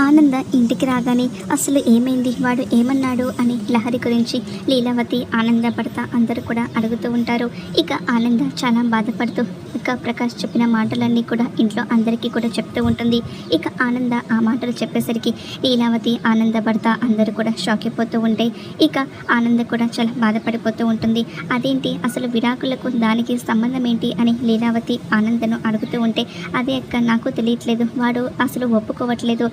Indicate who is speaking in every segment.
Speaker 1: ఆనంద ఇంటికి రాగానే అసలు ఏమైంది, వాడు ఏమన్నాడు అని లహరి గురించి లీలావతి, ఆనంద భర్త అందరూ కూడా అడుగుతూ ఉంటారు. ఇక ఆనంద చాలా బాధపడుతూ ఇక ప్రకాష్ చెప్పిన మాటలన్నీ కూడా ఇంట్లో అందరికీ కూడా చెప్తూ ఉంటుంది. ఇక ఆనంద ఆ మాటలు చెప్పేసరికి లీలావతి, ఆనంద భర్త అందరూ కూడా షాక్ అయిపోతూ ఉంటే ఇక ఆనంద కూడా చాలా బాధపడిపోతూ ఉంటుంది. అదేంటి అసలు విడాకులకు దానికి సంబంధం ఏంటి అని లీలావతి ఆనందను అడుగుతూ ఉంటే, అదే అక్క నాకు తెలియట్లేదు, వాడు అసలు ఒప్పుకోవట్లేదు,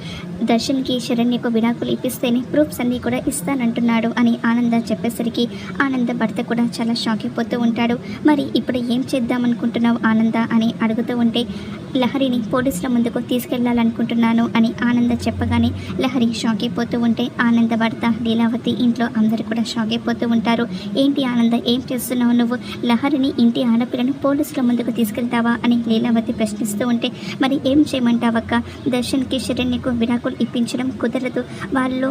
Speaker 1: దర్శన్కి శరణ్యకు విడాకులు ఇప్పిస్తేనే ప్రూఫ్స్ అన్నీ కూడా ఇస్తానంటున్నాడు అని ఆనంద చెప్పేసరికి ఆనంద భర్త కూడా చాలా షాక్ అయిపోతూ ఉంటాడు. మరి ఇప్పుడు ఏం చేద్దామనుకుంటున్నావు ఆనంద అని అడుగుతూ ఉంటే, లహరిని పోలీసుల ముందుకు తీసుకెళ్లాలనుకుంటున్నాను అని ఆనంద చెప్పగానే లహరి షాక్ అయిపోతూ ఉంటే ఆనంద భర్త లీలావతి ఇంట్లో అందరూ కూడా షాక్ అయిపోతూ ఉంటారు. ఏంటి ఆనంద, ఏం చేస్తున్నావు నువ్వు? లహరిని ఇంటి ఆడపిల్లను పోలీసుల ముందుకు తీసుకెళ్తావా అని లీలావతి ప్రశ్నిస్తూ ఉంటే, మరి ఏం చేయమంటావక్క, దర్శన్కి శరణ్యకు విడాకులు ఇప్పించడం కుదరదు, వాళ్ళు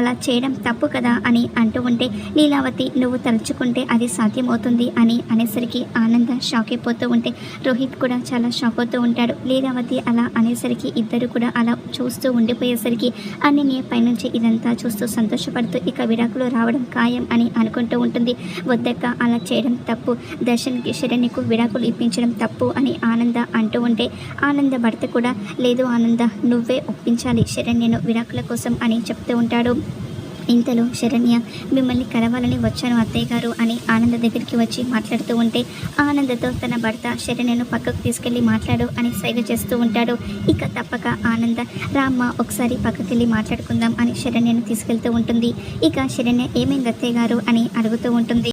Speaker 1: అలా చేయడం తప్పు కదా అని అంటూ ఉంటే, లీలావతి నువ్వు తలుచుకుంటే అది సాధ్యమవుతుంది అని అనేసరికి ఆనంద షాక్ అయిపోతూ ఉంటే రోహిత్ కూడా చాలా షాక్ అవుతూ ఉంటాడు. లీలావతి అలా అనేసరికి ఇద్దరు కూడా అలా చూస్తూ ఉండిపోయేసరికి అన్నయ్య పైనుంచి ఇదంతా చూస్తూ సంతోషపడుతూ ఇక విడాకులు రావడం ఖాయం అని అనుకుంటూ ఉంటుంది. వద్దక్క, అలా చేయడం తప్పు, దర్శన్కి శరణ్యకు విడాకులు ఇప్పించడం తప్పు అని ఆనంద అంటూ ఉంటే ఆనంద భర్త కూడా లేదు ఆనంద, నువ్వే ఒప్పించాలి శరణ్యను విడాకుల కోసం అని చెప్తూ ఉంటాడు. ఇంతలో శరణ్య మిమ్మల్ని కలవాలని వచ్చాను అత్తయ్య గారు అని ఆనంద దగ్గరికి వచ్చి మాట్లాడుతూ ఉంటే ఆనందతో తన భర్త శరణ్యను పక్కకు తీసుకెళ్ళి మాట్లాడు అని సైగ చేస్తూ ఉంటాడు. ఇక తప్పక ఆనంద రామ్మ ఒకసారి పక్కకి వెళ్ళి మాట్లాడుకుందాం అని శరణ్యను తీసుకెళ్తూ ఉంటుంది. ఇక శరణ్య ఏమైంది అత్తయ్య గారు అని అడుగుతూ ఉంటుంది.